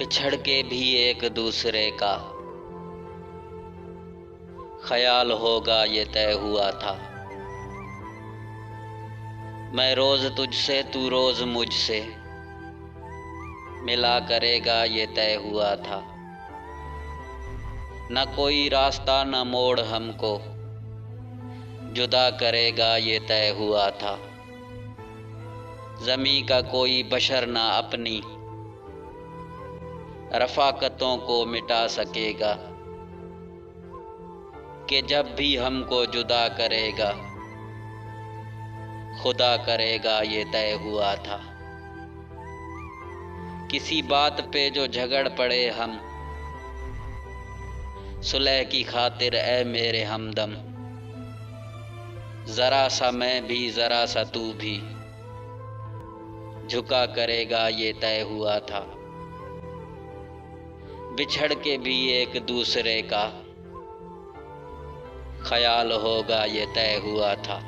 बिछड़ के भी एक दूसरे का ख्याल होगा ये तय हुआ था। मैं रोज तुझसे तू रोज मुझसे मिला करेगा ये तय हुआ था। न कोई रास्ता न मोड़ हमको जुदा करेगा ये तय हुआ था। ज़मीं का कोई बशर ना अपनी रफ़ाकतों को मिटा सकेगा कि जब भी हमको जुदा करेगा खुदा करेगा ये तय हुआ था। किसी बात पे जो झगड़ पड़े हम सुलह की खातिर ए मेरे हमदम, ज़रा सा मैं भी ज़रा सा तू भी झुका करेगा ये तय हुआ था। बिछड़ के भी एक दूसरे का ख्याल होगा ये तय हुआ था।